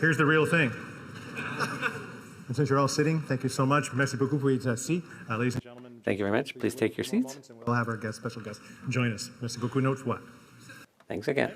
Here's the real thing. And since you're all sitting, thank you so much. Merci beaucoup pour être assis. Ladies and gentlemen. Thank you very much. Please take your seats. We'll have our guest, special guest, join us. Merci beaucoup une autre fois. Thanks again.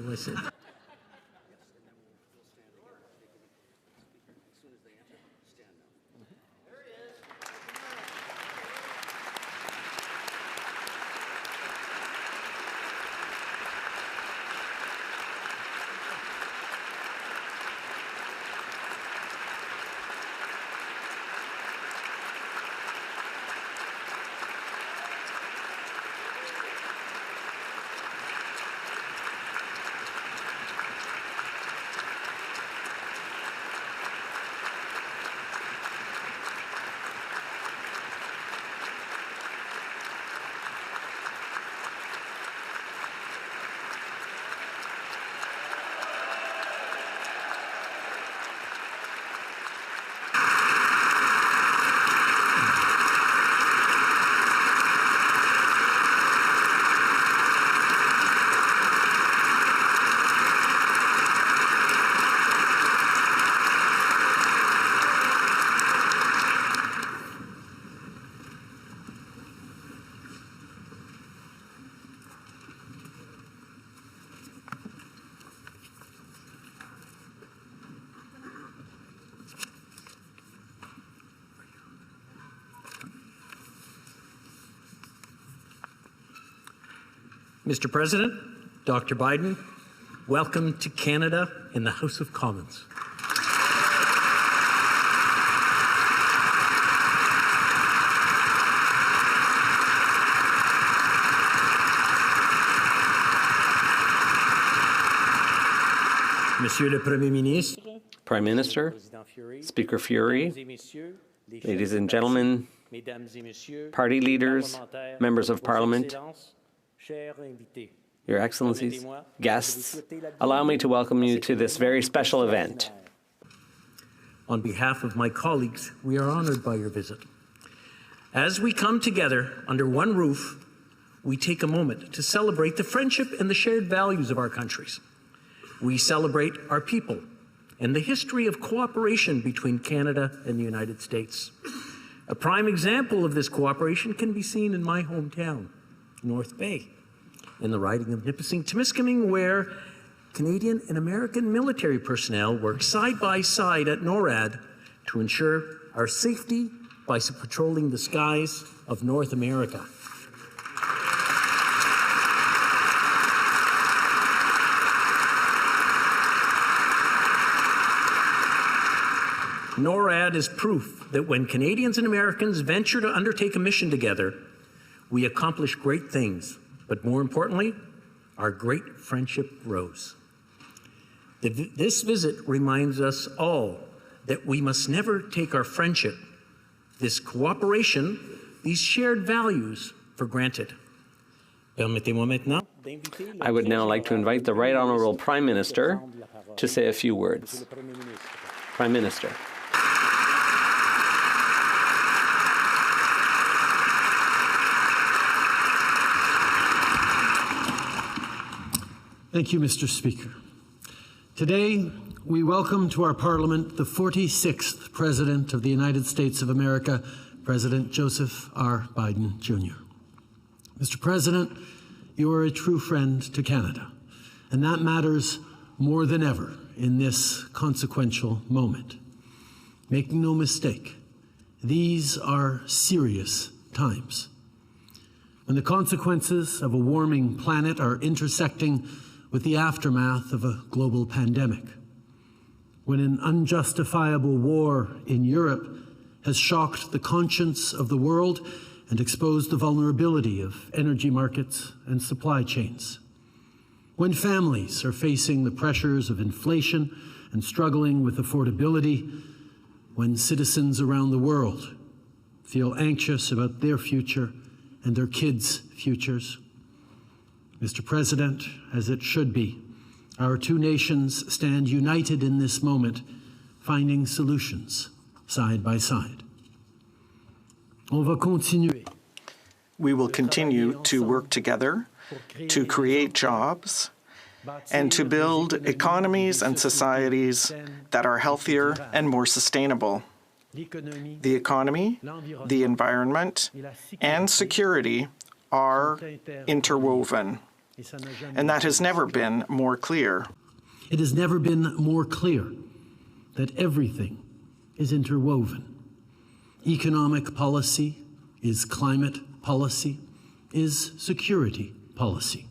Do I sit? Mr. President, Dr. Biden, welcome to Canada in the House of Commons. Monsieur le Premier Ministre, Prime Minister, Speaker Fury, ladies and gentlemen, party leaders, members of Parliament, Your Excellencies, guests, allow me to welcome you to this very special event. on behalf of my colleagues, we are honored by your visit. As we come together under one roof, we take a moment to celebrate the friendship and the shared values of our countries. We celebrate our people and the history of cooperation between Canada and the United States. A prime example of this cooperation can be seen in my hometown, North Bay, in the riding of Nipissing-Temiskaming, where Canadian and American military personnel work side by side at NORAD to ensure our safety by patrolling the skies of North America. NORAD is proof that when Canadians and Americans venture to undertake a mission together, we accomplish great things, but more importantly, our great friendship grows. This visit reminds us all that we must never take our friendship, this cooperation, these shared values for granted. I would now like to invite the Right Honourable Prime Minister to say a few words. Prime Minister. Thank you, Mr. Speaker. Today, we welcome to our Parliament the 46th President of the United States of America, President Joseph R. Biden, Jr. Mr. President, you are a true friend to Canada, and that matters more than ever in this consequential moment. Make no mistake, these are serious times. When the consequences of a warming planet are intersecting with the aftermath of a global pandemic, when an unjustifiable war in Europe has shocked the conscience of the world and exposed the vulnerability of energy markets and supply chains, when families are facing the pressures of inflation and struggling with affordability, when citizens around the world feel anxious about their future and their kids' futures. Mr. President, as it should be, our two nations stand united in this moment, finding solutions side by side. On va continuer. We will continue to work together to create jobs and to build economies and societies that are healthier and more sustainable. The economy, the environment, and security are interwoven, and that has never been more clear. It has never been more clear that everything is interwoven. Economic policy is climate policy, is security policy.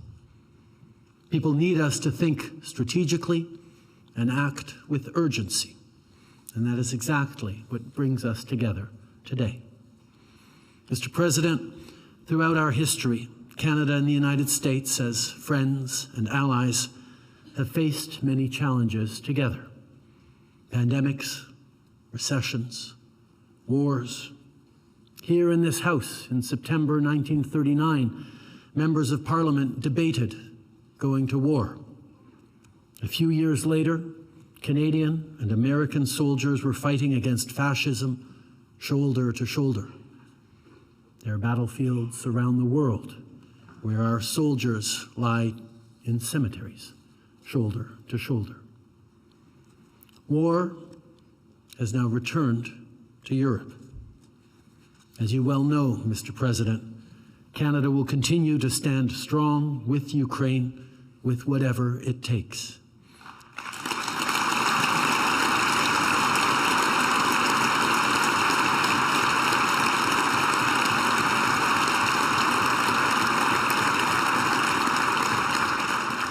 People need us to think strategically and act with urgency, and that is exactly what brings us together today. Mr. President, throughout our history, Canada and the United States, as friends and allies, have faced many challenges together. Pandemics, recessions, wars. Here in this House in September 1939, members of Parliament debated going to war. A few years later, Canadian and American soldiers were fighting against fascism shoulder to shoulder. There are battlefields around the world where our soldiers lie in cemeteries, shoulder to shoulder. War has now returned to Europe. As you well know, Mr. President, Canada will continue to stand strong with Ukraine with whatever it takes.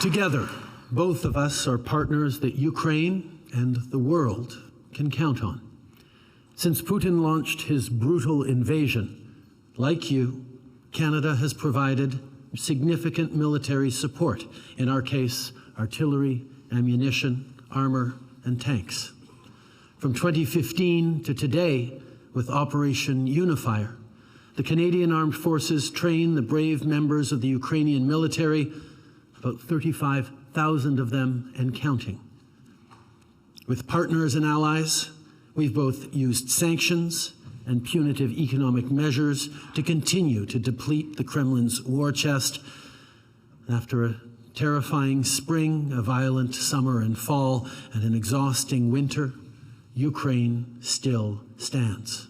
Together, both of us are partners that Ukraine and the world can count on. Since Putin launched his brutal invasion, like you, Canada has provided significant military support, in our case, artillery, ammunition, armor, and tanks. From 2015 to today, with Operation Unifier, the Canadian Armed Forces train the brave members of the Ukrainian military, about 35,000 of them and counting. With partners and allies, we've both used sanctions and punitive economic measures to continue to deplete the Kremlin's war chest. After a terrifying spring, a violent summer and fall, and an exhausting winter, Ukraine still stands.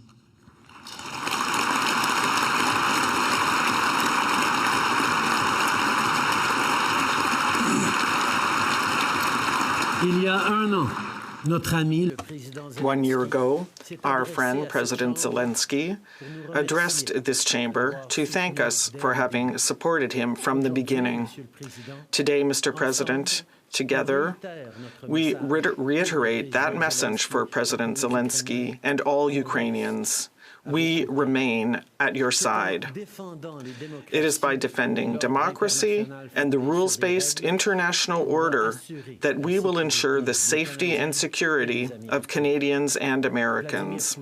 Il y a un an, notre ami, 1 year ago, our friend President Zelensky addressed this chamber to thank us for having supported him from the beginning. Today, Mr. President, Together, we reiterate that message for President Zelensky and all Ukrainians. We remain at your side. It is by defending democracy and the rules-based international order that we will ensure the safety and security of Canadians and Americans.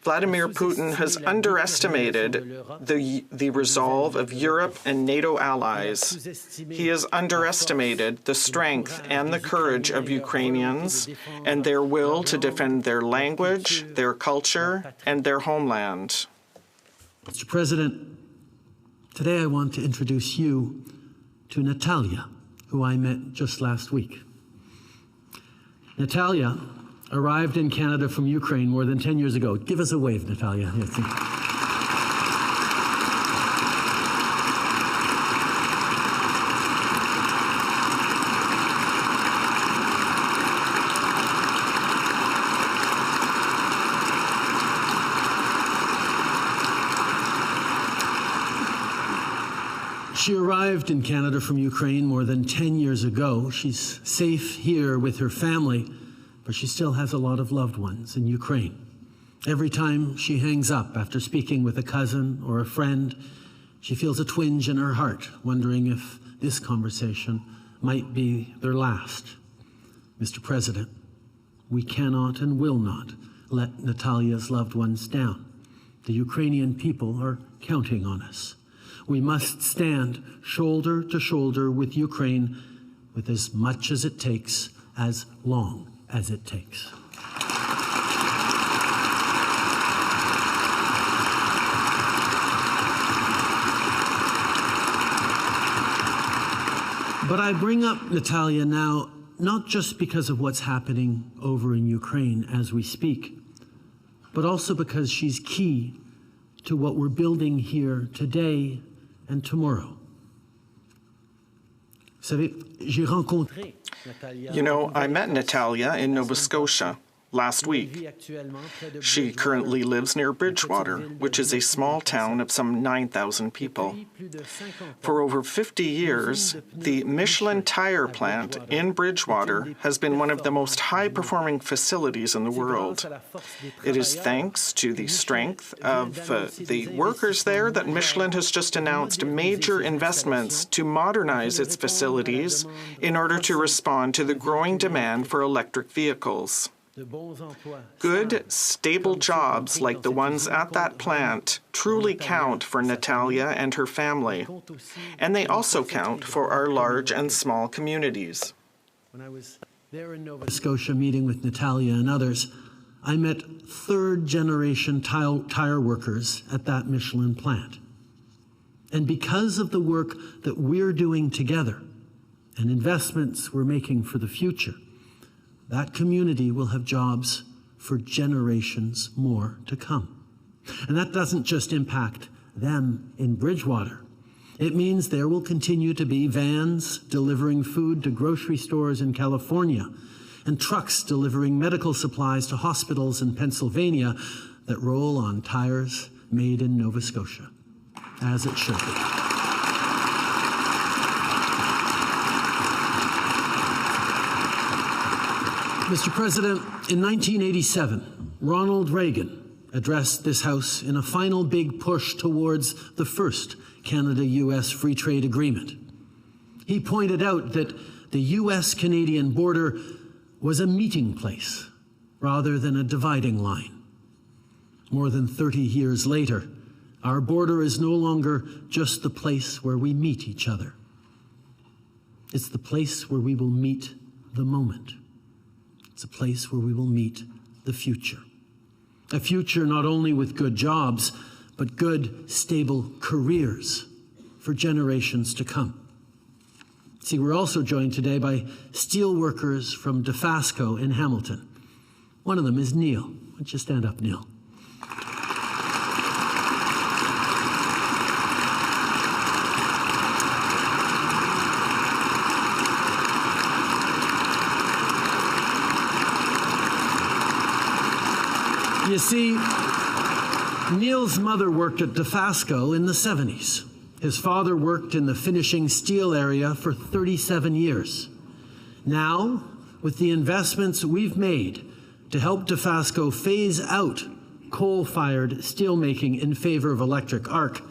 Vladimir Putin has underestimated the resolve of Europe and NATO allies. He has underestimated the strength and the courage of Ukrainians and their will to defend their language, their culture, and their homeland. Mr. President, today I want to introduce you to Natalia, who I met just last week. Natalia arrived in Canada from Ukraine more than 10 years ago. Give us a wave, Natalia. She arrived in Canada from Ukraine more than 10 years ago. She's safe here with her family, but she still has a lot of loved ones in Ukraine. Every time she hangs up after speaking with a cousin or a friend, she feels a twinge in her heart, wondering if this conversation might be their last. Mr. President, we cannot and will not let Natalia's loved ones down. The Ukrainian people are counting on us. We must stand shoulder to shoulder with Ukraine with as much as it takes, as long as it takes. But I bring up Natalia now, not just because of what's happening over in Ukraine as we speak, but also because she's key to what we're building here today and tomorrow. You know, I met Natalia in Nova Scotia last week. She currently lives near Bridgewater, which is a small town of some 9,000 people. For over 50 years, the Michelin tire plant in Bridgewater has been one of the most high-performing facilities in the world. It is thanks to the strength of the workers there that Michelin has just announced major investments to modernize its facilities in order to respond to the growing demand for electric vehicles. Good, stable jobs like the ones at that plant truly count for Natalia and her family, and they also count for our large and small communities. When I was there in Nova Scotia meeting with Natalia and others, I met third-generation tire workers at that Michelin plant. And because of the work that we're doing together and investments we're making for the future, that community will have jobs for generations more to come. And that doesn't just impact them in Bridgewater. It means there will continue to be vans delivering food to grocery stores in California and trucks delivering medical supplies to hospitals in Pennsylvania that roll on tires made in Nova Scotia, as it should be. Mr. President, in 1987, Ronald Reagan addressed this House in a final big push towards the first Canada-U.S. free trade agreement. He pointed out that the U.S.-Canadian border was a meeting place rather than a dividing line. More than 30 years later, our border is no longer just the place where we meet each other. It's the place where we will meet the moment. It's a place where we will meet the future. A future not only with good jobs, but good, stable careers for generations to come. See, we're also joined today by steel workers from Dofasco in Hamilton. One of them is Neil. Why don't you stand up, Neil? You see, Neil's mother worked at Dofasco in the 70s. His father worked in the finishing steel area for 37 years. Now, with the investments we've made to help Dofasco phase out coal-fired steelmaking in favor of electric arc,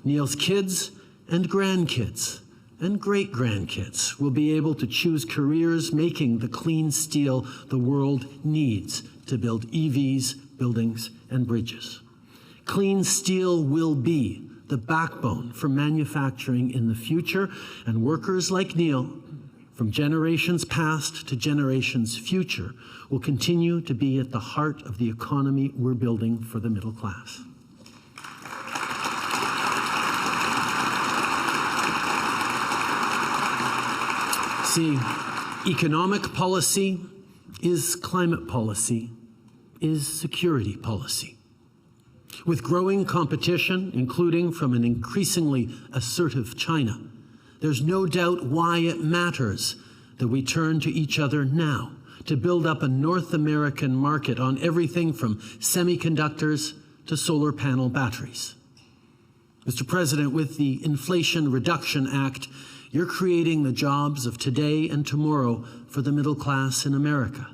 Neil's kids and grandkids and great-grandkids will be able to choose careers making the clean steel the world needs to build EVs, buildings, and bridges. Clean steel will be the backbone for manufacturing in the future, and workers like Neil, from generations past to generations future, will continue to be at the heart of the economy we're building for the middle class. See, economic policy is climate policy, is security policy. With growing competition, including from an increasingly assertive China, there's no doubt why it matters that we turn to each other now to build up a North American market on everything from semiconductors to solar panel batteries. Mr. President, with the Inflation Reduction Act, you're creating the jobs of today and tomorrow for the middle class in America.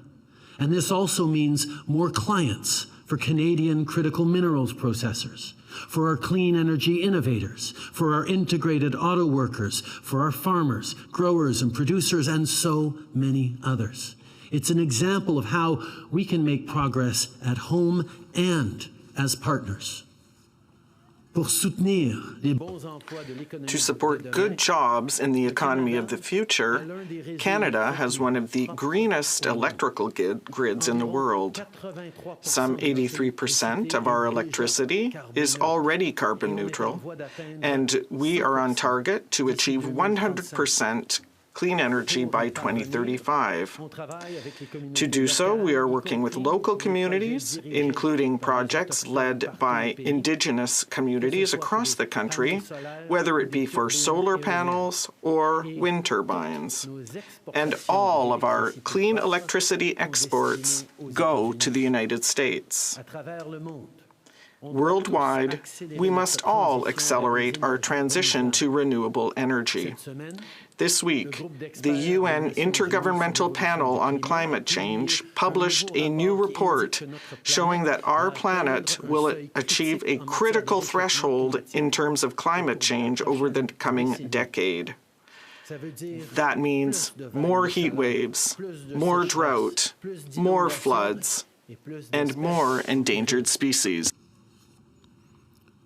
And this also means more clients for Canadian critical minerals processors, for our clean energy innovators, for our integrated auto workers, for our farmers, growers, and producers, and so many others. It's an example of how we can make progress at home and as partners. To support good jobs in the economy of the future, Canada has one of the greenest electrical grids in the world. Some 83% of our electricity is already carbon neutral, and we are on target to achieve 100% clean energy by 2035. To do so, we are working with local communities, including projects led by Indigenous communities across the country, whether it be for solar panels or wind turbines. And all of our clean electricity exports go to the United States. Worldwide, we must all accelerate our transition to renewable energy. This week, the UN Intergovernmental Panel on Climate Change published a new report showing that our planet will achieve a critical threshold in terms of climate change over the coming decade. That means more heat waves, more drought, more floods, and more endangered species.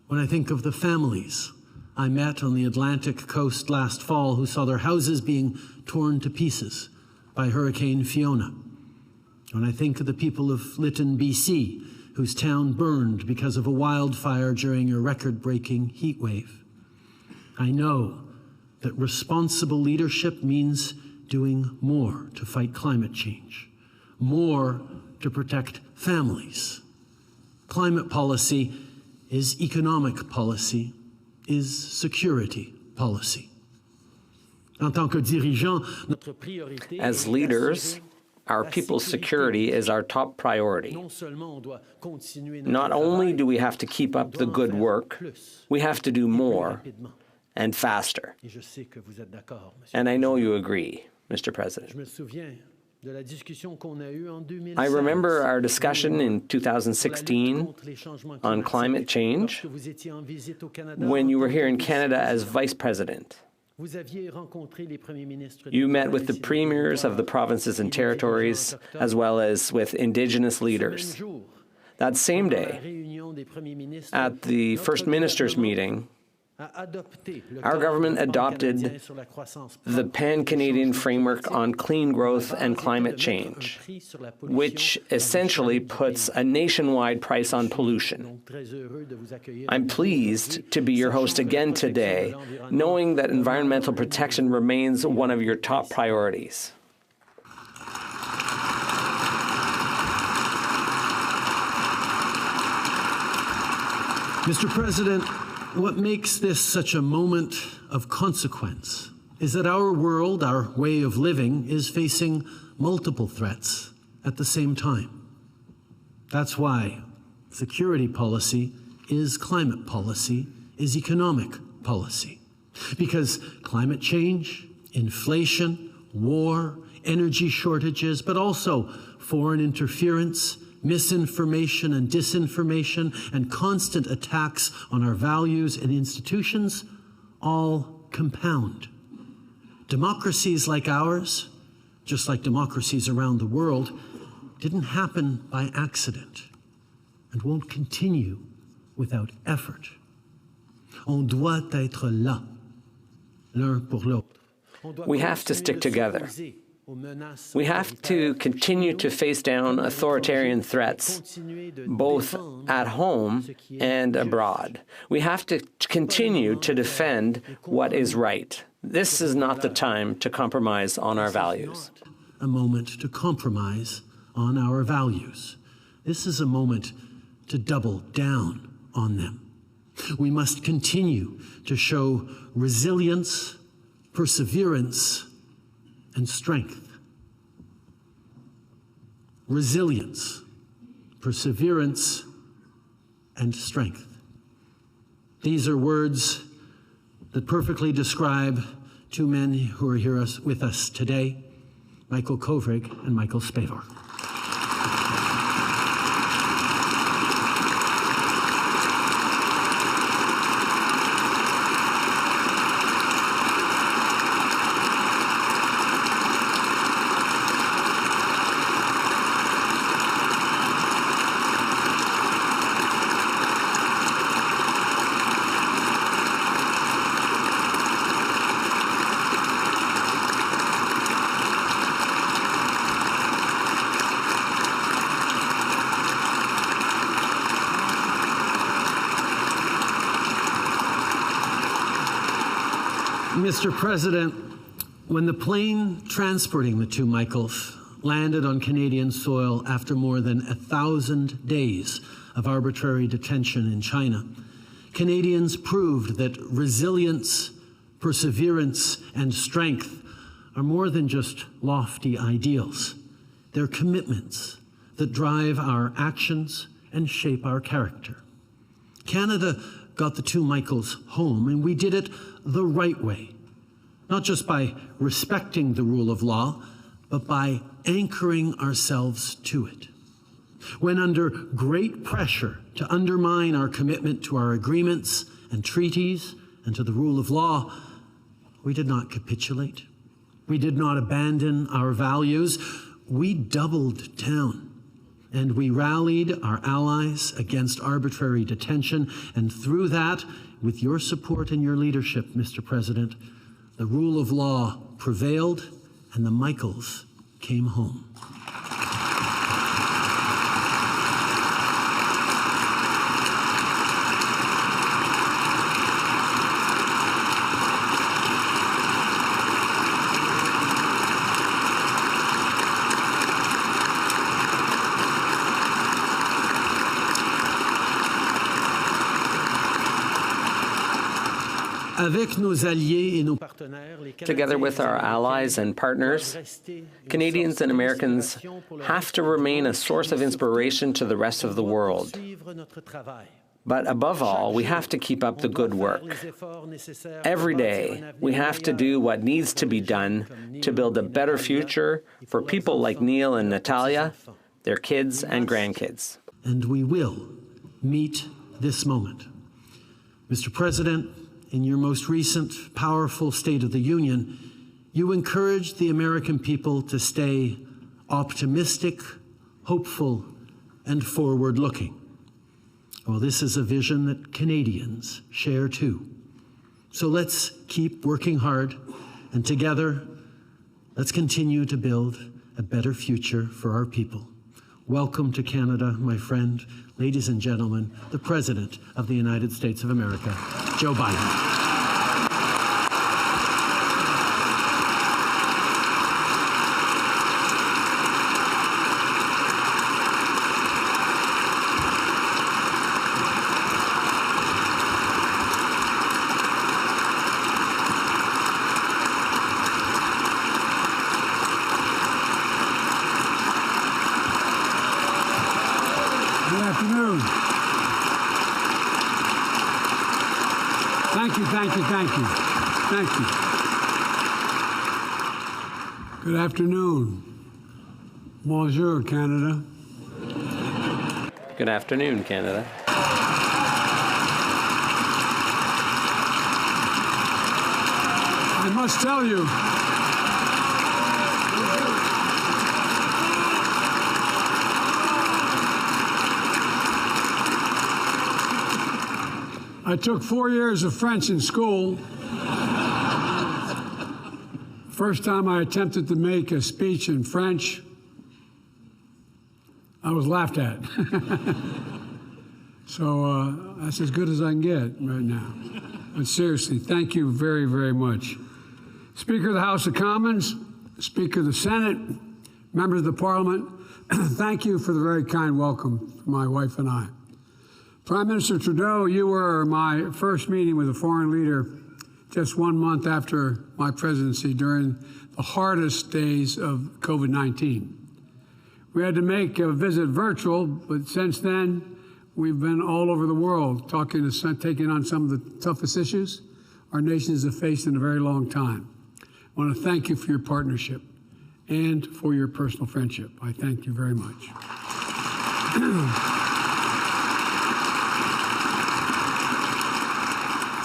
When I think of the families I met on the Atlantic coast last fall who saw their houses being torn to pieces by Hurricane Fiona. When I think of the people of Lytton, BC, whose town burned because of a wildfire during a record-breaking heat wave. I know that responsible leadership means doing more to fight climate change, more to protect families. Climate policy is economic policy, is security policy. As leaders, our people's security is our top priority. Not only do we have to keep up the good work, we have to do more and faster. And I know you agree, Mr. President. I remember our discussion in 2016 on climate change when you were here in Canada as Vice President. You met with the premiers of the provinces and territories, as well as with Indigenous leaders. That same day, at the First Ministers' meeting, our government adopted the Pan-Canadian Framework on Clean Growth and Climate Change, which essentially puts a nationwide price on pollution. I'm pleased to be your host again today, knowing that environmental protection remains one of your top priorities. Mr. President, what makes this such a moment of consequence is that our world, our way of living, is facing multiple threats at the same time. That's why security policy is climate policy, is economic policy. Because climate change, inflation, war, energy shortages, but also foreign interference, misinformation and disinformation, and constant attacks on our values and institutions all compound. Democracies like ours, just like democracies around the world, didn't happen by accident and won't continue without effort. On doit être là, l'un pour l'autre. We have to stick together. We have to continue to face down authoritarian threats, both at home and abroad. We have to continue to defend what is right. This is not the time to compromise on our values. A moment to compromise on our values. This is a moment to double down on them. We must continue to show resilience, perseverance, and strength. Resilience, perseverance, and strength. These are words that perfectly describe two men who are here with us today, Michael Kovrig and Michael Spavor. Mr. President, when the plane transporting the two Michaels landed on Canadian soil after more than 1,000 days of arbitrary detention in China, Canadians proved that resilience, perseverance, and strength are more than just lofty ideals. They're commitments that drive our actions and shape our character. Canada got the two Michaels home, and we did it the right way. Not just by respecting the rule of law, but by anchoring ourselves to it. When under great pressure to undermine our commitment to our agreements and treaties and to the rule of law, we did not capitulate. We did not abandon our values. We doubled down. And we rallied our allies against arbitrary detention. And through that, with your support and your leadership, Mr. President, the rule of law prevailed and the Michaels came home. Together with our allies and partners, Canadians and Americans have to remain a source of inspiration to the rest of the world. But above all, we have to keep up the good work. Every day, we have to do what needs to be done to build a better future for people like Neil and Natalia, their kids and grandkids. And we will meet this moment. Mr. President, in your most recent powerful State of the Union, you encouraged the American people to stay optimistic, hopeful, and forward-looking. Well, this is a vision that Canadians share too. So let's keep working hard, and together, let's continue to build a better future for our people. Welcome to Canada, my friend. Ladies and gentlemen, the President of the United States of America, Joe Biden. Good afternoon. Bonjour, Canada. Good afternoon, Canada. I must tell you, I took 4 years of French in school. First time I attempted to make a speech in French, I was laughed at. So that's as good as I can get right now. But seriously, thank you very, very much. Speaker of the House of Commons, Speaker of the Senate, members of the Parliament, thank you for the very kind welcome for my wife and I. Prime Minister Trudeau, you were my first meeting with a foreign leader just 1 month after my presidency during the hardest days of COVID-19. We had to make a visit virtual, but since then, we've been all over the world taking on some of the toughest issues our nations have faced in a very long time. I want to thank you for your partnership and for your personal friendship. I thank you very much.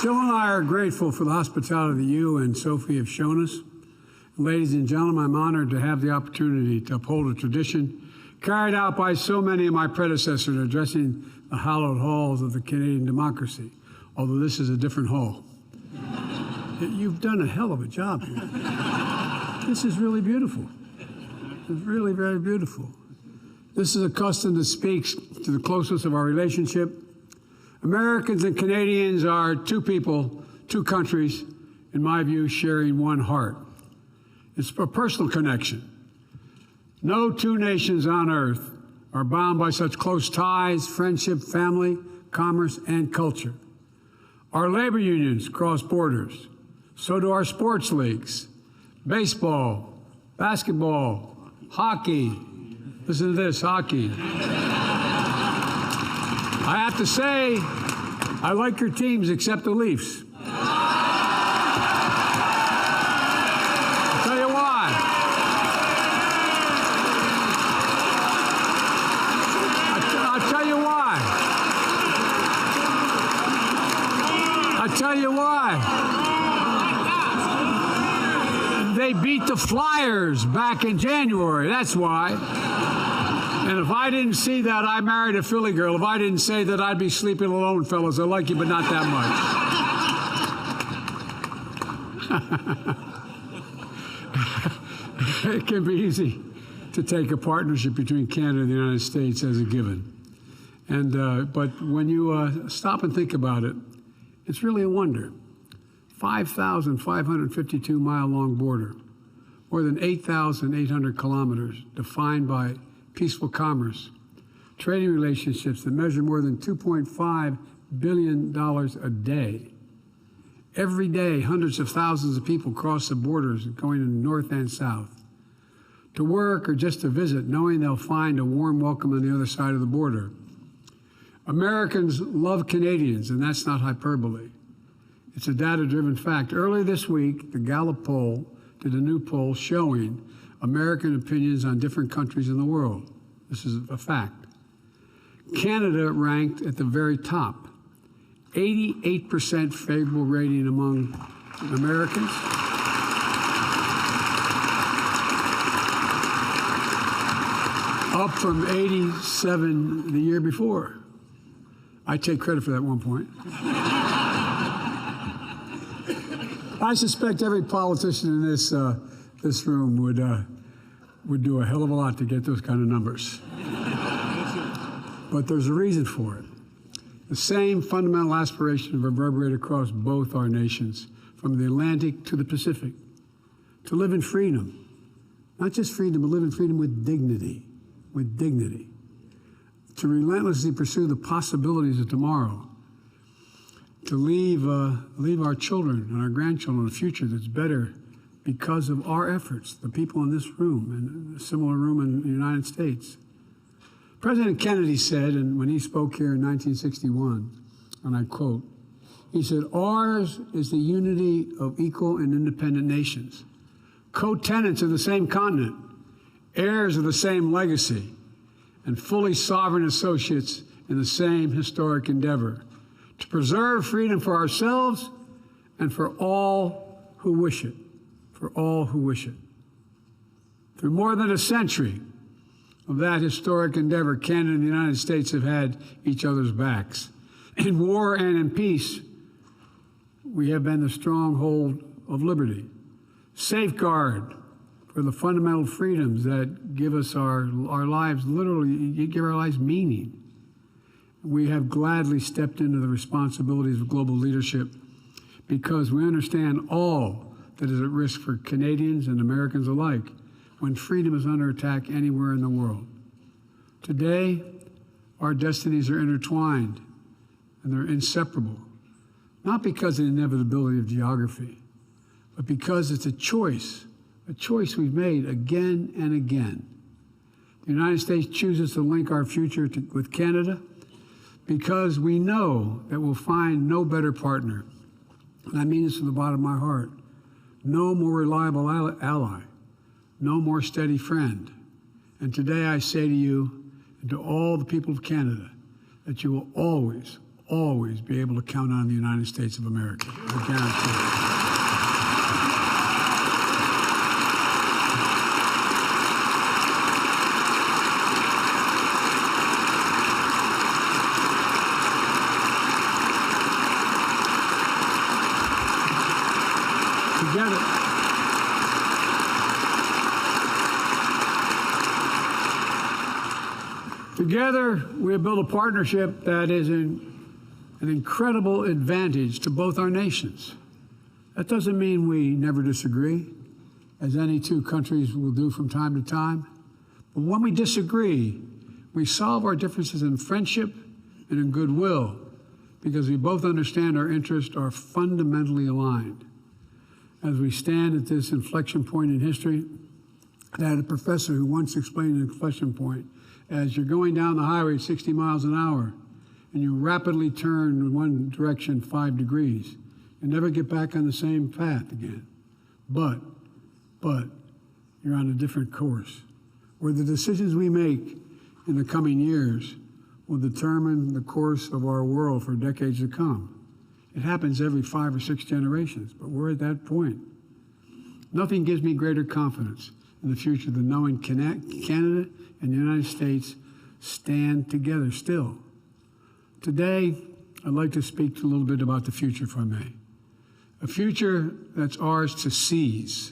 Jill and I are grateful for the hospitality that you and Sophie have shown us. Ladies and gentlemen, I'm honored to have the opportunity to uphold a tradition carried out by so many of my predecessors addressing the hallowed halls of the Canadian democracy, although this is a different hall. You've done a hell of a job here. This is really beautiful. It's really very beautiful. This is a custom that speaks to the closeness of our relationship. Americans and Canadians are two people, two countries, in my view, sharing one heart. It's a personal connection. No two nations on earth are bound by such close ties, friendship, family, commerce, and culture. Our labor unions cross borders. So do our sports leagues. Baseball, basketball, hockey. Listen to this, hockey. I have to say, I like your teams except the Leafs. I'll tell you why. I'll tell you why. I'll tell you why. They beat the Flyers back in January. That's why. And if I didn't see that, I married a Philly girl. If I didn't say that, I'd be sleeping alone, fellas. I like you, but not that much. It can be easy to take a partnership between Canada and the United States as a given. But when you stop and think about it, it's really a wonder. 5,552-mile-long border, more than 8,800 kilometers, defined by peaceful commerce, trading relationships that measure more than $2.5 billion a day. Every day, hundreds of thousands of people cross the borders going in north and south to work or just to visit, knowing they'll find a warm welcome on the other side of the border. Americans love Canadians, and that's not hyperbole. It's a data-driven fact. Earlier this week, the Gallup poll did a new poll showing American opinions on different countries in the world. This is a fact. Canada ranked at the very top. 88% favorable rating among Americans. Up from 87 the year before. I take credit for that 1 point. I suspect every politician in this room would do a hell of a lot to get those kind of numbers. But there's a reason for it. The same fundamental aspiration reverberate across both our nations, from the Atlantic to the Pacific, to live in freedom. Not just freedom, but live in freedom with dignity, to relentlessly pursue the possibilities of tomorrow, to leave our children and our grandchildren a future that's better because of our efforts, the people in this room and a similar room in the United States. President Kennedy said, and when he spoke here in 1961, and I quote, he said, "Ours is the unity of equal and independent nations, co-tenants of the same continent, heirs of the same legacy, and fully sovereign associates in the same historic endeavor to preserve freedom for ourselves and for all who wish it, for all who wish it. Through more than a century of that historic endeavor, Canada and the United States have had each other's backs. In war and in peace, we have been the stronghold of liberty, safeguard for the fundamental freedoms that give us our lives, literally give our lives meaning. We have gladly stepped into the responsibilities of global leadership because we understand all that is at risk for Canadians and Americans alike when freedom is under attack anywhere in the world. Today, our destinies are intertwined and they're inseparable, not because of the inevitability of geography, but because it's a choice we've made again and again. The United States chooses to link our future with Canada because we know that we'll find no better partner. And I mean this from the bottom of my heart. No more reliable ally, no more steady friend. And today I say to you and to all the people of Canada that you will always, always be able to count on the United States of America. I guarantee it. Together, we have built a partnership that is an incredible advantage to both our nations. That doesn't mean we never disagree, as any two countries will do from time to time. But when we disagree, we solve our differences in friendship and in goodwill because we both understand our interests are fundamentally aligned. As we stand at this inflection point in history, I had a professor who once explained an inflection point as you're going down the highway at 60 miles an hour and you rapidly turn in one direction 5 degrees. You never get back on the same path again. But you're on a different course where the decisions we make in the coming years will determine the course of our world for decades to come. It happens every 5 or 6 generations, but we're at that point. Nothing gives me greater confidence in the future than knowing Canada and the United States stand together still. Today, I'd like to speak a little bit about the future, if I may. A future that's ours to seize.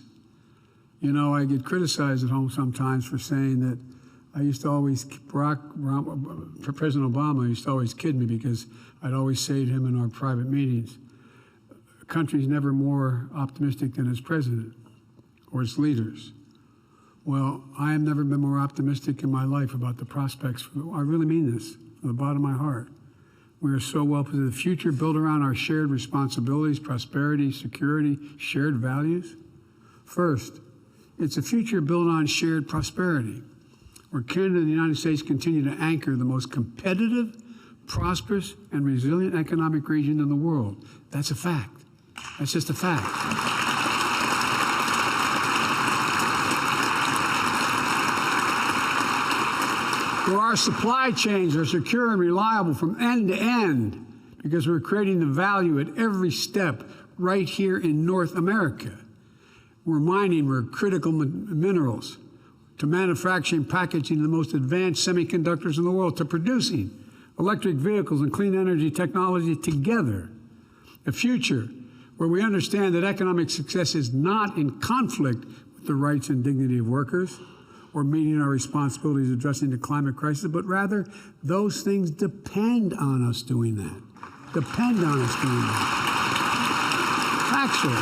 You know, I get criticized at home sometimes for saying that I used to always, President Obama used to always kid me because I'd always say to him in our private meetings, a country's never more optimistic than its president or its leaders. Well, I have never been more optimistic in my life about the prospects. I really mean this from the bottom of my heart. We are so well positioned. The future built around our shared responsibilities, prosperity, security, shared values. First, it's a future built on shared prosperity, where Canada and the United States continue to anchor the most competitive, prosperous, and resilient economic region in the world. That's a fact. That's just a fact. Where our supply chains are secure and reliable from end to end because we're creating the value at every step right here in North America. We're mining critical minerals, to manufacturing, packaging the most advanced semiconductors in the world, to producing electric vehicles and clean energy technology together. A future where we understand that economic success is not in conflict with the rights and dignity of workers, or meeting our responsibilities addressing the climate crisis, but rather those things depend on us doing that. Depend on us doing that. Actually.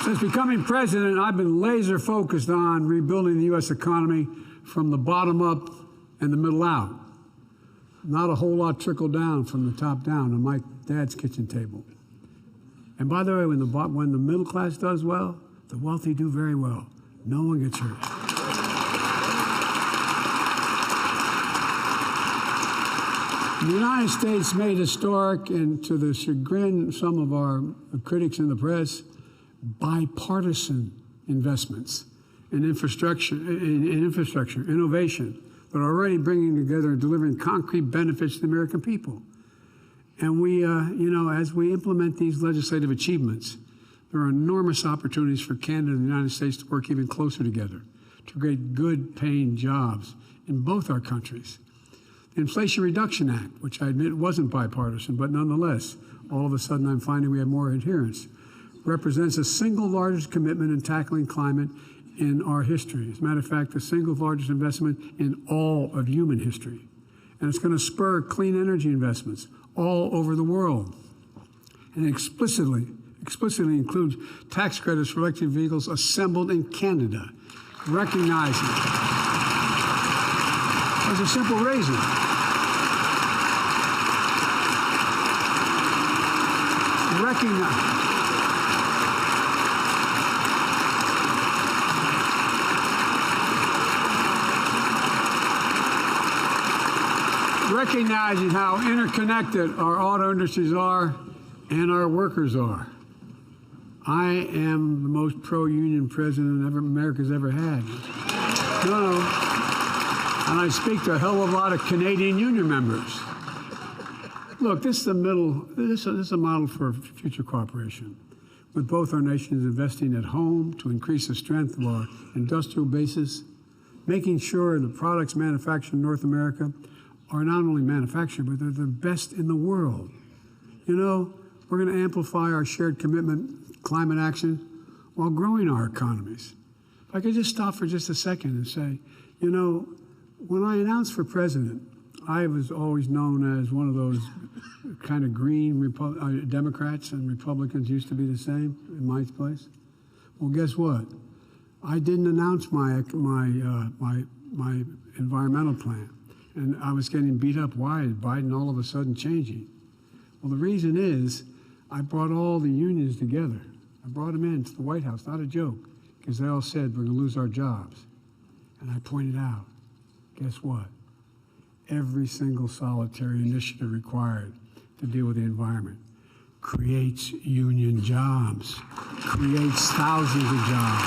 Since becoming president, I've been laser focused on rebuilding the U.S. economy from the bottom up and the middle out. Not a whole lot trickled down from the top down on my dad's kitchen table. And by the way, when the middle class does well, the wealthy do very well. No one gets hurt. The United States made historic, and to the chagrin of some of our critics in the press, bipartisan investments in infrastructure, innovation that are already bringing together and delivering concrete benefits to the American people. And we, as we implement these legislative achievements, there are enormous opportunities for Canada and the United States to work even closer together to create good paying jobs in both our countries. The Inflation Reduction Act, which I admit wasn't bipartisan, but nonetheless, all of a sudden I'm finding we have more adherence, represents the single largest commitment in tackling climate in our history. As a matter of fact, the single largest investment in all of human history. And it's going to spur clean energy investments all over the world. And explicitly includes tax credits for electric vehicles assembled in Canada, recognizing there's a simple reason. Recognizing how interconnected our auto industries are and our workers are. I am the most pro-union president America's ever had. No. And I speak to a hell of a lot of Canadian union members. Look, this is a model for future cooperation, with both our nations investing at home to increase the strength of our industrial bases, making sure the products manufactured in North America are not only manufactured, but they're the best in the world. You know, we're going to amplify our shared commitment, climate action, while growing our economies. If I could just stop for just a second and say, you know, when I announced for president, I was always known as one of those kind of green Democrats, and Republicans used to be the same in my place. Well, guess what? I didn't announce my environmental plan, and I was getting beat up. Why is Biden all of a sudden changing? Well, the reason is I brought all the unions together. I brought them into the White House, not a joke, because they all said we're going to lose our jobs. And I pointed out, guess what? Every single solitary initiative required to deal with the environment creates union jobs, creates thousands of jobs.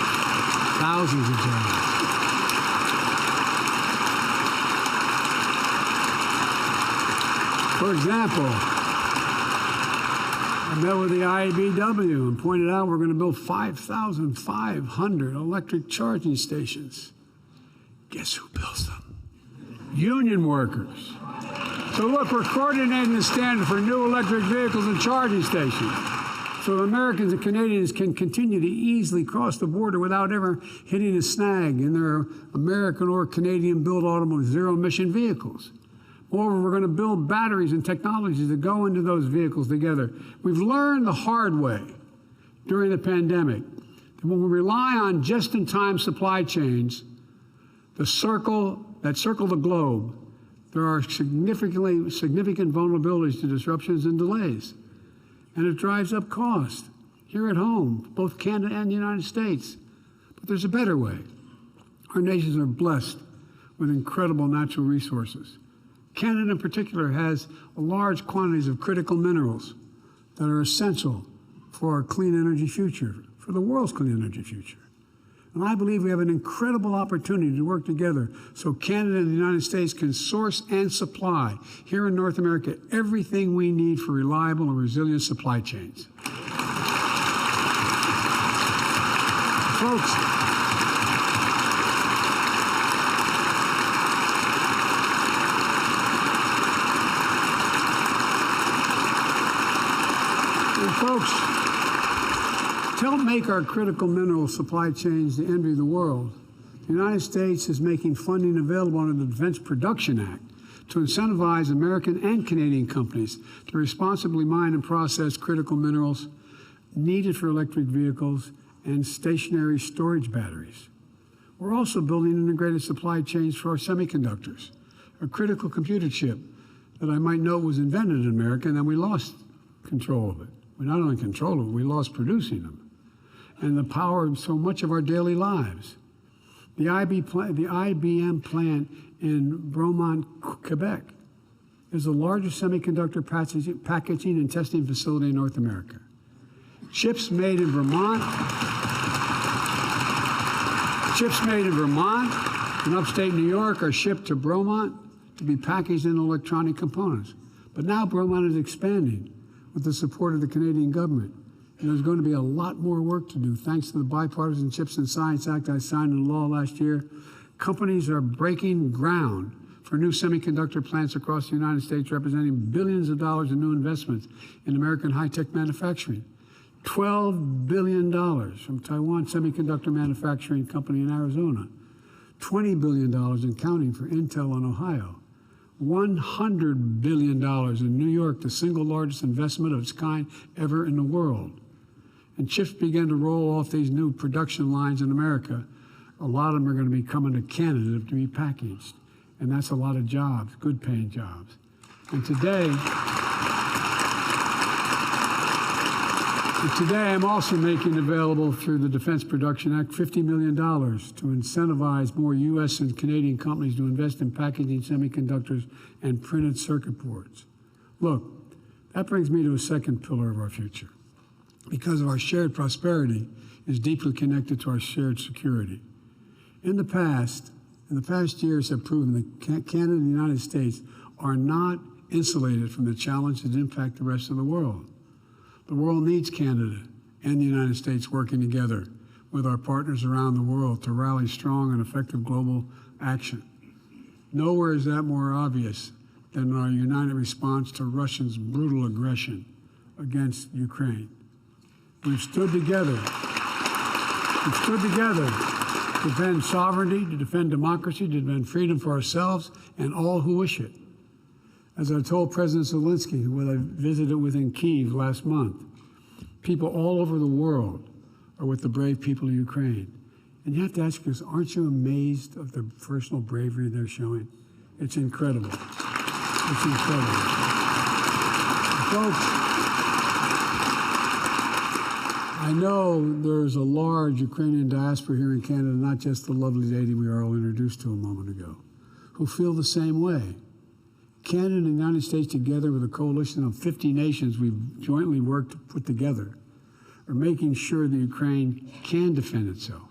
For example, I met with the IBEW and pointed out we're going to build 5,500 electric charging stations. Guess who builds them? Union workers. So look, we're coordinating the standard for new electric vehicles and charging stations, so Americans and Canadians can continue to easily cross the border without ever hitting a snag in their American or Canadian-built automobiles, zero-emission vehicles. Moreover, we're going to build batteries and technologies that go into those vehicles together. We've learned the hard way during the pandemic that when we rely on just-in-time supply chains, that circle the globe, there are significant vulnerabilities to disruptions and delays. And it drives up cost here at home, both Canada and the United States. But there's a better way. Our nations are blessed with incredible natural resources. Canada in particular has large quantities of critical minerals that are essential for our clean energy future, for the world's clean energy future. And I believe we have an incredible opportunity to work together so Canada and the United States can source and supply here in North America everything we need for reliable and resilient supply chains. Folks, to help make our critical mineral supply chains the envy of the world, the United States is making funding available under the Defense Production Act to incentivize American and Canadian companies to responsibly mine and process critical minerals needed for electric vehicles and stationary storage batteries. We're also building integrated supply chains for our semiconductors, a critical computer chip that I might note was invented in America, and then we lost control of it. We not only controlled it, we lost producing them and the power of so much of our daily lives. The IBM plant in Bromont, Quebec, is the largest semiconductor packaging and testing facility in North America. Chips made in Vermont in upstate New York are shipped to Bromont to be packaged in electronic components. But now Bromont is expanding with the support of the Canadian government. And there's going to be a lot more work to do. Thanks to the Bipartisan Chips and Science Act I signed into law last year, companies are breaking ground for new semiconductor plants across the United States, representing billions of dollars in new investments in American high-tech manufacturing. $12 billion from Taiwan Semiconductor Manufacturing Company in Arizona. $20 billion in counting for Intel in Ohio. $100 billion in New York, the single largest investment of its kind ever in the world. And chips began to roll off these new production lines in America. A lot of them are going to be coming to Canada to be packaged. And that's a lot of jobs, good paying jobs. And today I'm also making available through the Defense Production Act $50 million to incentivize more U.S. and Canadian companies to invest in packaging semiconductors and printed circuit boards. Look, that brings me to a second pillar of our future. Because of our shared prosperity is deeply connected to our shared security. In the past years have proven that Canada and the United States are not insulated from the challenges that impact the rest of the world. The world needs Canada and the United States working together with our partners around the world to rally strong and effective global action. Nowhere is that more obvious than in our united response to Russia's brutal aggression against Ukraine. We've stood together to defend sovereignty, to defend democracy, to defend freedom for ourselves and all who wish it. As I told President Zelensky, who I visited within Kyiv last month, people all over the world are with the brave people of Ukraine. And you have to ask yourself, aren't you amazed of the personal bravery they're showing? It's incredible. It's incredible. Folks, I know there's a large Ukrainian diaspora here in Canada, not just the lovely lady we were all introduced to a moment ago, who feel the same way. Canada and the United States, together with a coalition of 50 nations we've jointly worked to put together, are making sure that Ukraine can defend itself.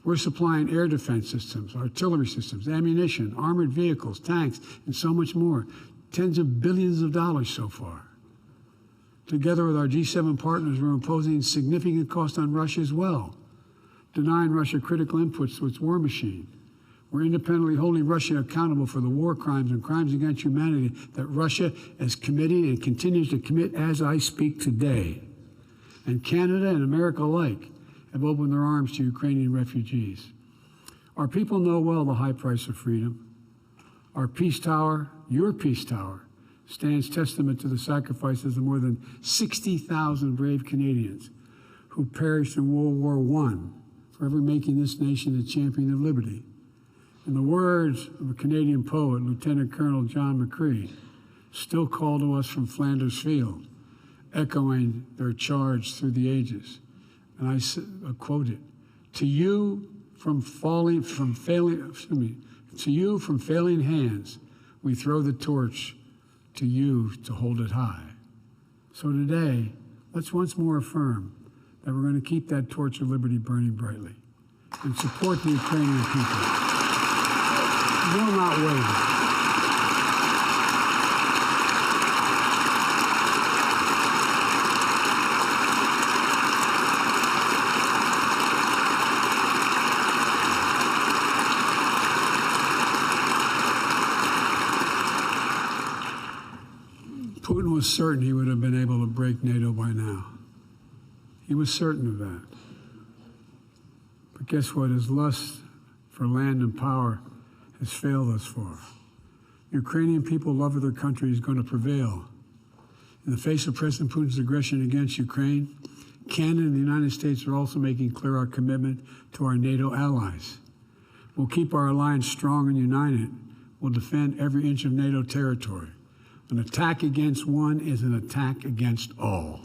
We're supplying air defense systems, artillery systems, ammunition, armored vehicles, tanks, and so much more. Tens of billions of dollars so far. Together with our G7 partners, we're imposing significant cost on Russia as well, denying Russia critical inputs to its war machine. We're independently holding Russia accountable for the war crimes and crimes against humanity that Russia is committing and continues to commit as I speak today. And Canada and America alike have opened their arms to Ukrainian refugees. Our people know well the high price of freedom. Our peace tower, your peace tower, stands testament to the sacrifices of more than 60,000 brave Canadians who perished in World War I, forever making this nation a champion of liberty. In the words of a Canadian poet, Lieutenant Colonel John McCree, still call to us from Flanders Field, echoing their charge through the ages. And I quote it: "To you from failing hands, we throw the torch. To you to hold it high." So today, let's once more affirm that we're going to keep that torch of liberty burning brightly and support the Ukrainian people. We will not waver. Putin was certain he would have been able to break NATO by now. He was certain of that. But guess what? His lust for land and power has failed thus far. The Ukrainian people love of their country is going to prevail. In the face of President Putin's aggression against Ukraine, Canada and the United States are also making clear our commitment to our NATO allies. We'll keep our alliance strong and united. We'll defend every inch of NATO territory. An attack against one is an attack against all.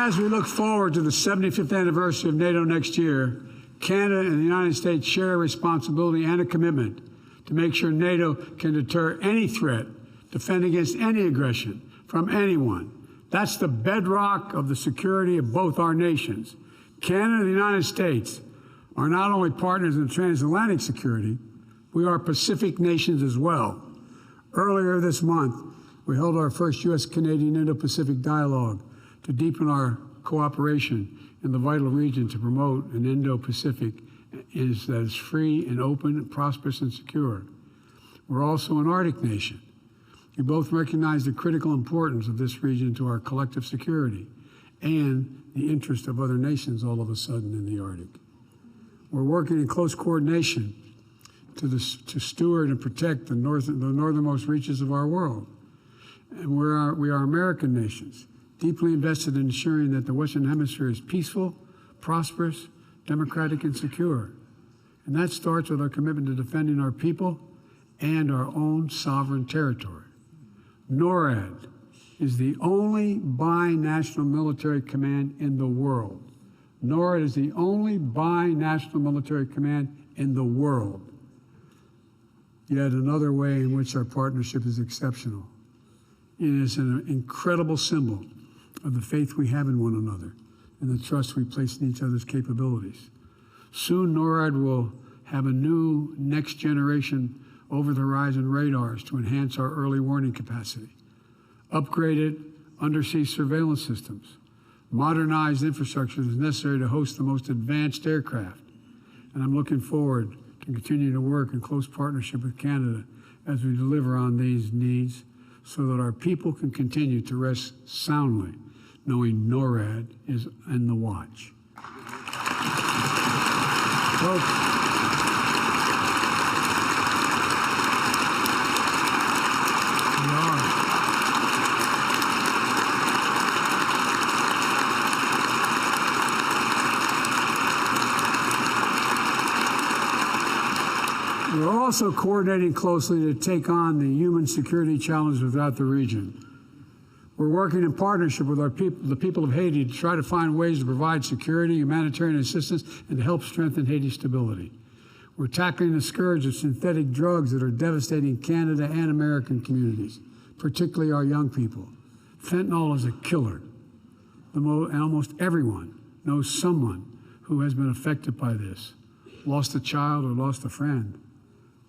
as we look forward to the 75th anniversary of NATO next year, Canada and the United States share a responsibility and a commitment to make sure NATO can deter any threat, defend against any aggression from anyone. That's the bedrock of the security of both our nations. Canada and the United States are not only partners in transatlantic security, we are Pacific nations as well. Earlier this month, we held our first U.S.-Canadian Indo-Pacific dialogue to deepen our cooperation in the vital region to promote an Indo-Pacific that is free and open, and prosperous and secure. We're also an Arctic nation. We both recognize the critical importance of this region to our collective security and the interest of other nations all of a sudden in the Arctic. We're working in close coordination to steward and protect the northernmost reaches of our world. And we are American nations, deeply invested in ensuring that the Western Hemisphere is peaceful, prosperous, democratic, and secure. And that starts with our commitment to defending our people and our own sovereign territory. NORAD is the only binational military command in the world. NORAD is the only binational military command in the world. Yet another way in which our partnership is exceptional. It is an incredible symbol of the faith we have in one another and the trust we place in each other's capabilities. Soon, NORAD will have a new next-generation over-the-horizon radars to enhance our early warning capacity, upgraded undersea surveillance systems, modernized infrastructure that is necessary to host the most advanced aircraft. And I'm looking forward to continuing to work in close partnership with Canada as we deliver on these needs so that our people can continue to rest soundly, knowing NORAD is in the watch. Folks, we're also coordinating closely to take on the human security challenges throughout the region. We're working in partnership with the people of Haiti to try to find ways to provide security, humanitarian assistance, and to help strengthen Haiti's stability. We're tackling the scourge of synthetic drugs that are devastating Canada and American communities, particularly our young people. Fentanyl is a killer. And almost everyone knows someone who has been affected by this, lost a child or lost a friend.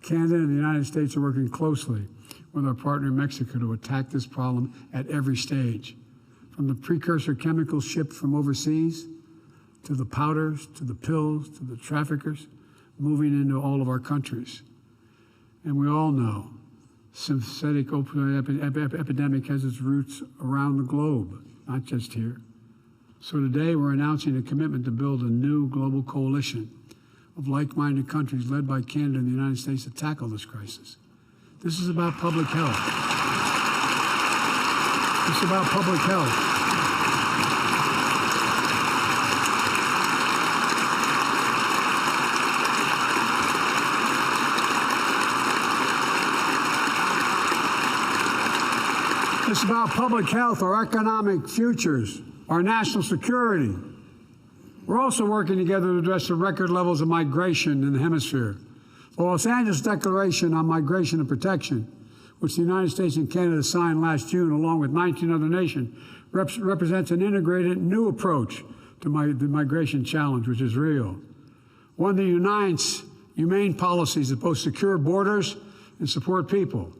Canada and the United States are working closely with our partner Mexico to attack this problem at every stage, from the precursor chemicals shipped from overseas, to the powders, to the pills, to the traffickers, moving into all of our countries. And we all know synthetic opioid epidemic has its roots around the globe, not just here. So today we're announcing a commitment to build a new global coalition of like-minded countries led by Canada and the United States to tackle this crisis. This is about public health. It's about public health. It's about public health, our economic futures, our national security. We're also working together to address the record levels of migration in the hemisphere. The Los Angeles Declaration on Migration and Protection, which the United States and Canada signed last June along with 19 other nations, represents an integrated new approach to the migration challenge, which is real. One that unites humane policies that both secure borders and support people.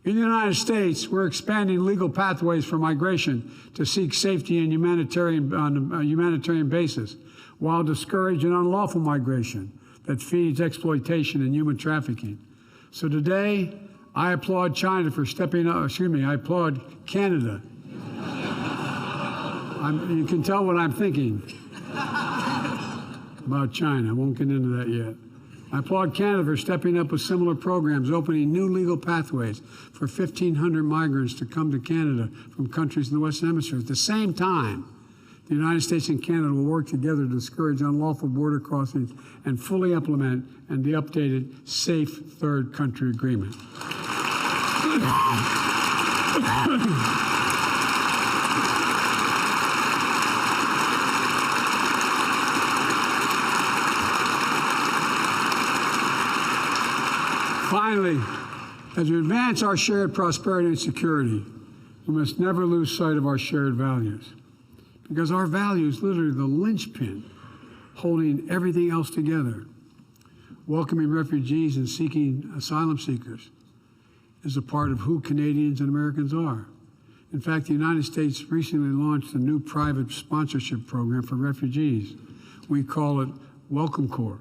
In the United States, we're expanding legal pathways for migration to seek safety on a humanitarian basis, while discouraging unlawful migration that feeds exploitation and human trafficking. So today, I applaud China for stepping up, I applaud Canada. You can tell what I'm thinking about China. I won't get into that yet. I applaud Canada for stepping up with similar programs, opening new legal pathways for 1,500 migrants to come to Canada from countries in the Western Hemisphere. At the same time, the United States and Canada will work together to discourage unlawful border crossings and fully implement the updated Safe Third Country Agreement. Finally, as we advance our shared prosperity and security, we must never lose sight of our shared values, because our values literally the linchpin holding everything else together. Welcoming refugees and seeking asylum seekers is a part of who Canadians and Americans are. In fact, the United States recently launched a new private sponsorship program for refugees. We call it Welcome Corps,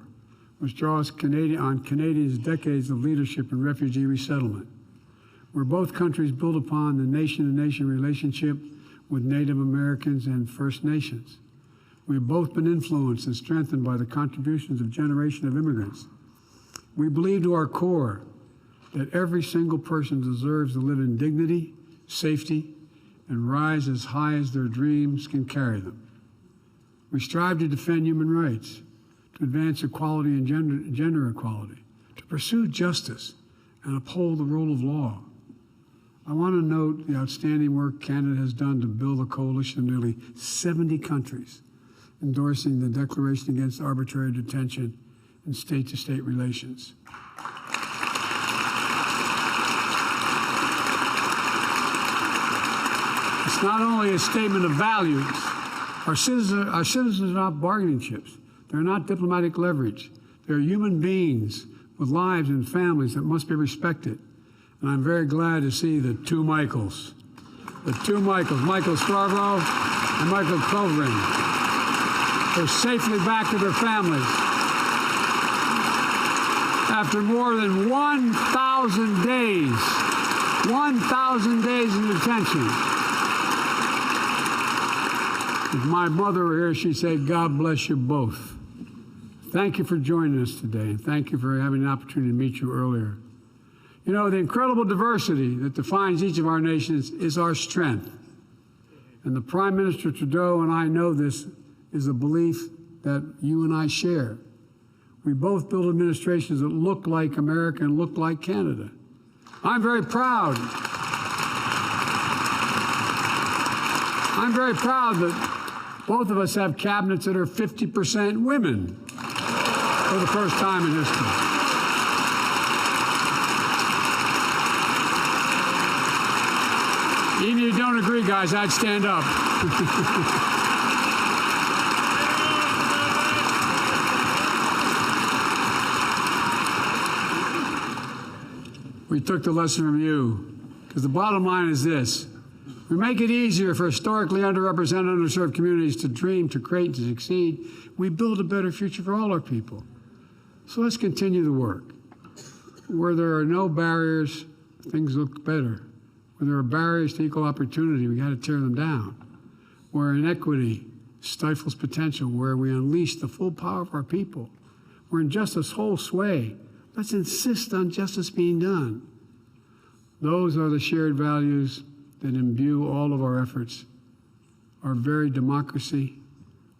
which draws on Canadians' decades of leadership in refugee resettlement, where both countries build upon the nation-to-nation relationship with Native Americans and First Nations. We have both been influenced and strengthened by the contributions of a generation of immigrants. We believe to our core that every single person deserves to live in dignity, safety, and rise as high as their dreams can carry them. We strive to defend human rights, to advance equality and gender equality, to pursue justice, and uphold the rule of law. I want to note the outstanding work Canada has done to build a coalition of nearly 70 countries endorsing the Declaration Against Arbitrary Detention and State-to-State Relations. It's not only a statement of values. Our citizens are not bargaining chips. They're not diplomatic leverage. They're human beings with lives and families that must be respected. And I'm very glad to see the two Michaels, Michael Scarborough and Michael Covering. They're safely back to their families after more than 1,000 days, 1,000 days in detention. If my mother were here, she'd say, God bless you both. Thank you for joining us today, and thank you for having the opportunity to meet you earlier. You know, the incredible diversity that defines each of our nations is our strength. And the Prime Minister Trudeau and I know this is a belief that you and I share. We both build administrations that look like America and look like Canada. I'm very proud. I'm very proud that both of us have cabinets that are 50% women for the first time in history. Even if you don't agree, guys, I'd stand up. We took the lesson from you, because the bottom line is this. We make it easier for historically underrepresented, underserved communities to dream, to create, to succeed. We build a better future for all our people. So let's continue the work. Where there are no barriers, things look better. Where there are barriers to equal opportunity, we got to tear them down. Where inequity stifles potential, where we unleash the full power of our people, where injustice holds sway, let's insist on justice being done. Those are the shared values that imbue all of our efforts, our very democracy,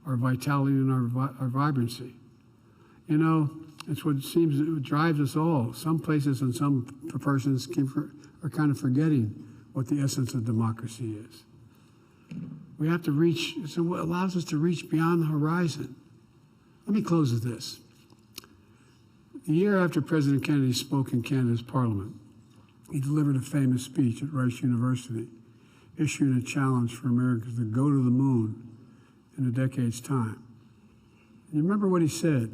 our vitality, and our vibrancy. You know, it's what seems that drives us all. Some places and some persons are kind of forgetting what the essence of democracy is. We have to reach, it's what allows us to reach beyond the horizon. Let me close with this. A year after President Kennedy spoke in Canada's Parliament, he delivered a famous speech at Rice University, issuing a challenge for Americans to go to the moon in a decade's time. And you remember what he said?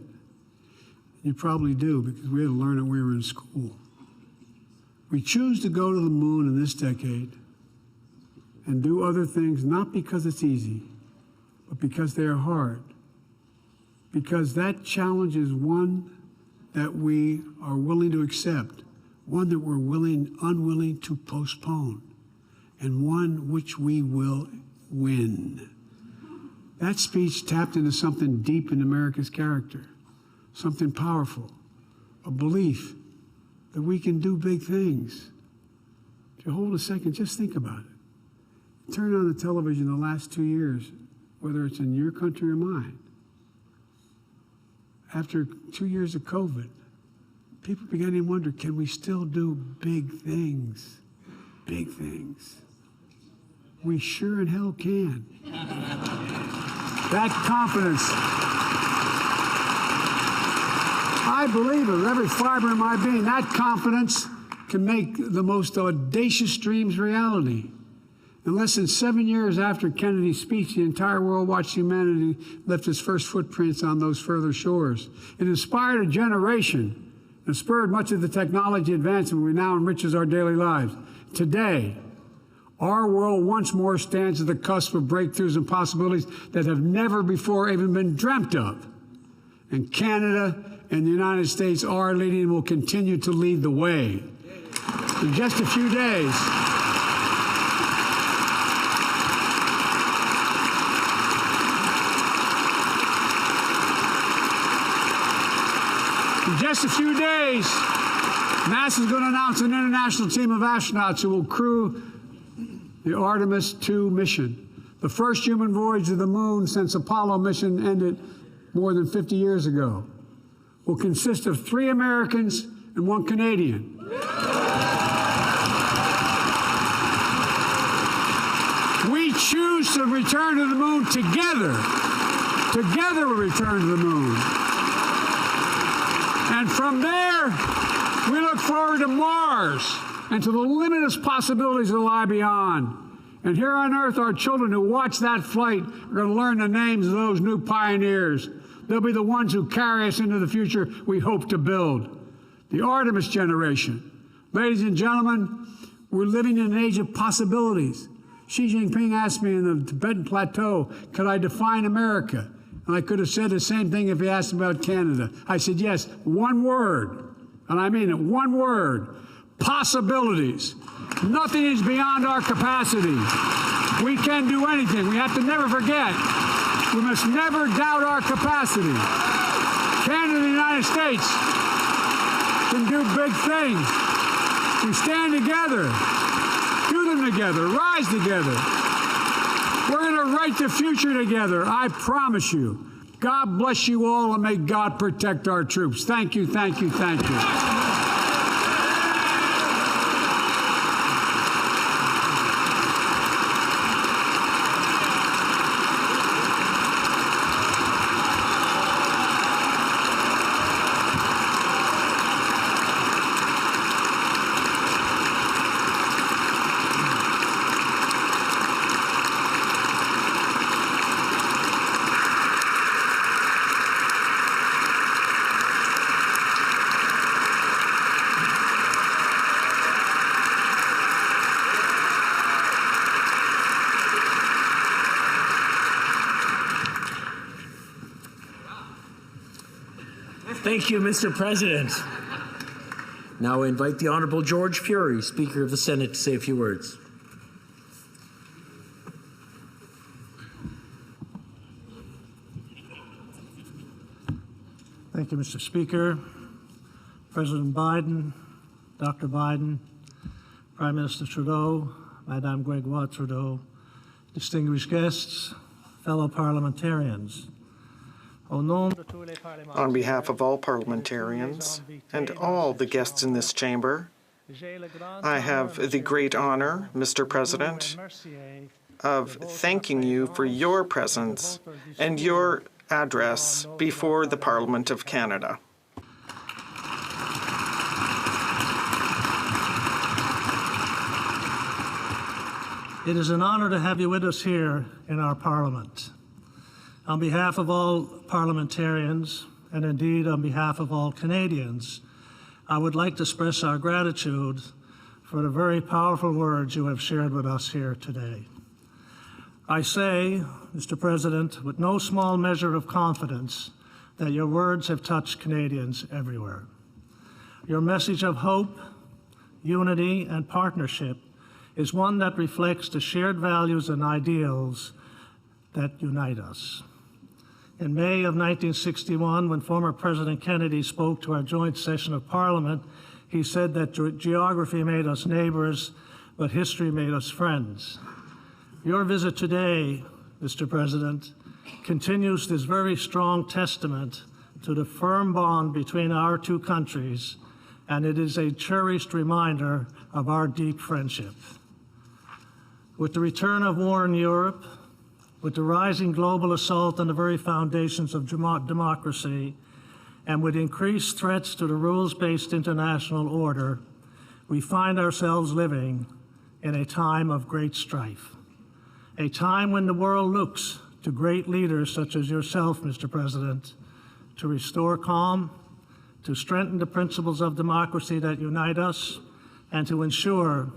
You probably do, because we had to learn it when we were in school. We choose to go to the moon in this decade and do other things not because it's easy, but because they are hard. Because that challenge is one that we are willing to accept, one that we're unwilling to postpone, and one which we will win. That speech tapped into something deep in America's character, something powerful, a belief that we can do big things. If you hold a second, just think about it. Turn on the television the last 2 years, whether it's in your country or mine. After 2 years of COVID, people began to wonder, can we still do big things? Big things. We sure in hell can. That confidence. I I believe it with every fiber in my being. That confidence can make the most audacious dreams reality. In less than 7 years after Kennedy's speech, the entire world watched humanity lift its first footprints on those further shores. It inspired a generation and spurred much of the technology advancement we now enriches our daily lives. Today, our world once more stands at the cusp of breakthroughs and possibilities that have never before even been dreamt of. And Canada and the United States are leading and will continue to lead the way. In just a few days, NASA is going to announce an international team of astronauts who will crew the Artemis II mission, the first human voyage to the moon since Apollo mission ended more than 50 years ago. Will consist of 3 Americans and 1 Canadian. We choose to return to the moon together. Together we return to the moon. And from there, we look forward to Mars and to the limitless possibilities that lie beyond. And here on Earth, our children who watch that flight are going to learn the names of those new pioneers. They'll be the ones who carry us into the future we hope to build. The Artemis generation. Ladies and gentlemen, we're living in an age of possibilities. Xi Jinping asked me in the Tibetan Plateau, could I define America? And I could have said the same thing if he asked about Canada. I said, yes, one word. And I mean it, one word. Possibilities. Nothing is beyond our capacity. We can do anything. We have to never forget. We must never doubt our capacity. Canada and the United States can do big things. We stand together, do them together, rise together. We're going to write the future together, I promise you. God bless you all, and may God protect our troops. Thank you, thank you, thank you. Thank you, Mr. President. Now I invite the Honourable George Fury, Speaker of the Senate, to say a few words. Thank you, Mr. Speaker. President Biden, Dr. Biden, Prime Minister Trudeau, Madame Gregoire Trudeau, distinguished guests, fellow parliamentarians. On behalf of all parliamentarians and all the guests in this chamber, I have the great honor, Mr. President, of thanking you for your presence and your address before the Parliament of Canada. It is an honor to have you with us here in our Parliament. On behalf of all parliamentarians, and indeed on behalf of all Canadians, I would like to express our gratitude for the very powerful words you have shared with us here today. I say, Mr. President, with no small measure of confidence, that your words have touched Canadians everywhere. Your message of hope, unity, and partnership is one that reflects the shared values and ideals that unite us. In May of 1961, when former President Kennedy spoke to our joint session of Parliament, he said that geography made us neighbors, but history made us friends. Your visit today, Mr. President, continues this very strong testament to the firm bond between our two countries, and it is a cherished reminder of our deep friendship. With the return of war in Europe, with the rising global assault on the very foundations of democracy, and with increased threats to the rules-based international order, we find ourselves living in a time of great strife, a time when the world looks to great leaders such as yourself, Mr. President, to restore calm, to strengthen the principles of democracy that unite us, and to ensure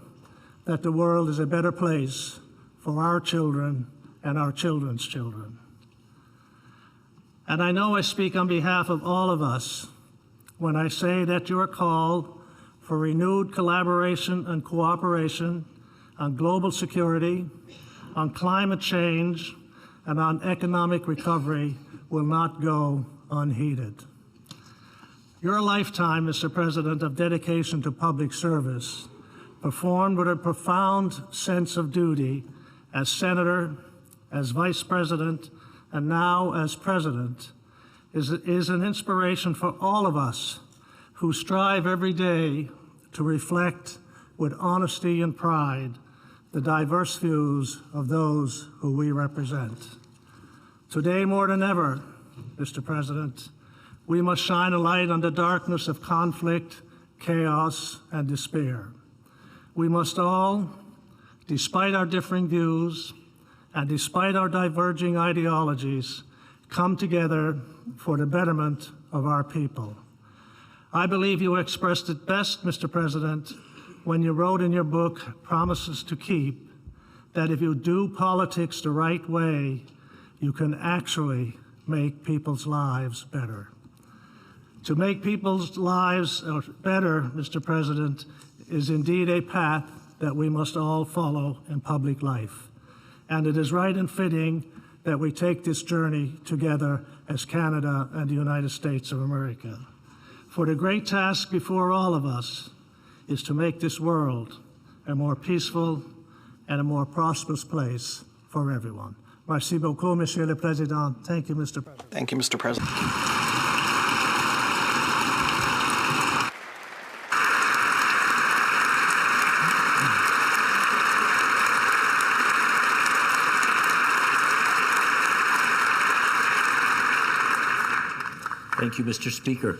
that the world is a better place for our children and our children's children. And I know I speak on behalf of all of us when I say that your call for renewed collaboration and cooperation on global security, on climate change, and on economic recovery will not go unheeded. Your lifetime, Mr. President, of dedication to public service, performed with a profound sense of duty as Senator, as Vice President, and now as President, is an inspiration for all of us who strive every day to reflect with honesty and pride the diverse views of those who we represent. Today, more than ever, Mr. President, we must shine a light on the darkness of conflict, chaos, and despair. We must all, despite our differing views and despite our diverging ideologies, come together for the betterment of our people. I believe you expressed it best, Mr. President, when you wrote in your book, Promises to Keep, that if you do politics the right way, you can actually make people's lives better. To make people's lives better, Mr. President, is indeed a path that we must all follow in public life. And it is right and fitting that we take this journey together as Canada and the United States of America. For the great task before all of us is to make this world a more peaceful and a more prosperous place for everyone. Merci beaucoup, Monsieur le Président. Thank you, Mr. President. Thank you, Mr. President. Thank you, Mr. Speaker.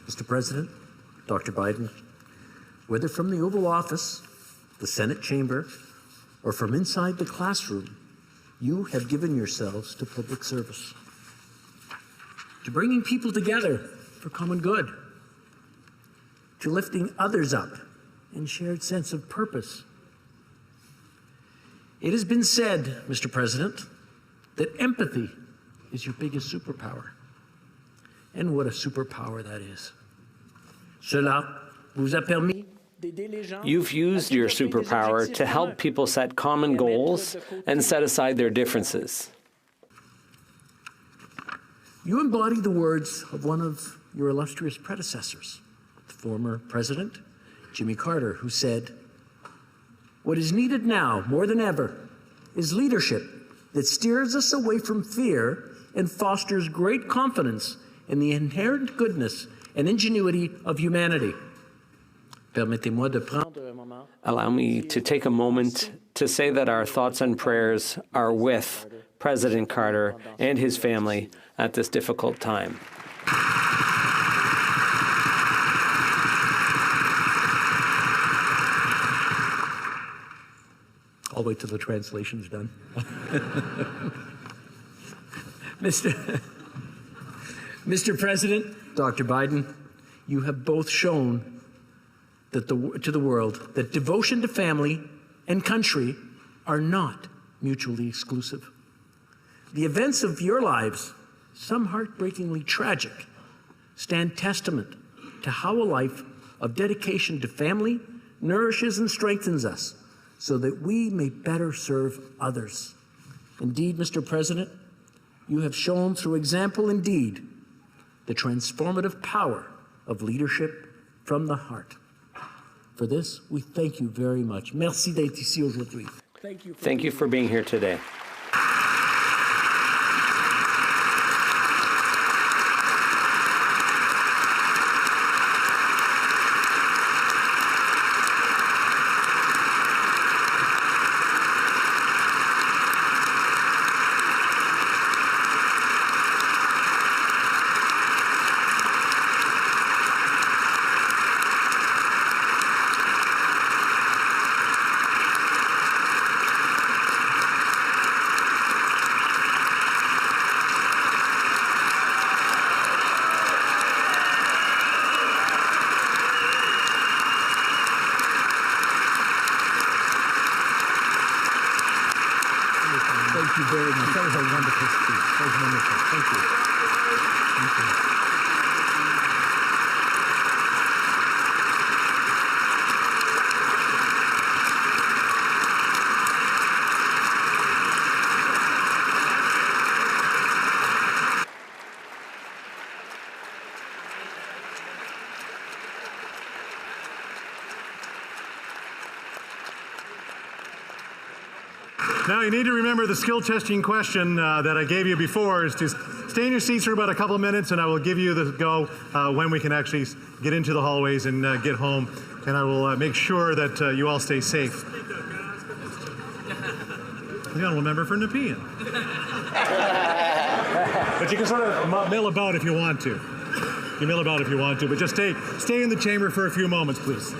Mr. President, Dr. Biden, whether from the Oval Office, the Senate chamber, or from inside the classroom, you have given yourselves to public service, to bringing people together for common good, to lifting others up in shared sense of purpose. It has been said, Mr. President, that empathy is your biggest superpower. And what a superpower that is. Cela vous a permis d'aider les gens. You've used your superpower to help people set common goals and set aside their differences. You embody the words of one of your illustrious predecessors, the former President Jimmy Carter, who said, "What is needed now, more than ever, is leadership that steers us away from fear and fosters great confidence in the inherent goodness and ingenuity of humanity." Permettez-moi de prendre un moment. Allow me to take a moment to say that our thoughts and prayers are with President Carter and his family at this difficult time. I'll wait till the translation's done. Mr. President, Dr. Biden, you have both shown that to the world that devotion to family and country are not mutually exclusive. The events of your lives, some heartbreakingly tragic, stand testament to how a life of dedication to family nourishes and strengthens us so that we may better serve others. Indeed, Mr. President, you have shown through example and deed the transformative power of leadership from the heart. For this, we thank you very much. Merci d'être ici aujourd'hui. Thank you for being here today. Thank you. Thank you. Now, you need to remember the skill testing question that I gave you before is to stay in your seats for about a couple of minutes, and I will give you the go when we can actually get into the hallways and get home. And I will make sure that you all stay safe. The honorable member for Nepean. But you can sort of mill about if you want to. You mill about if you want to, but just stay in the chamber for a few moments, please.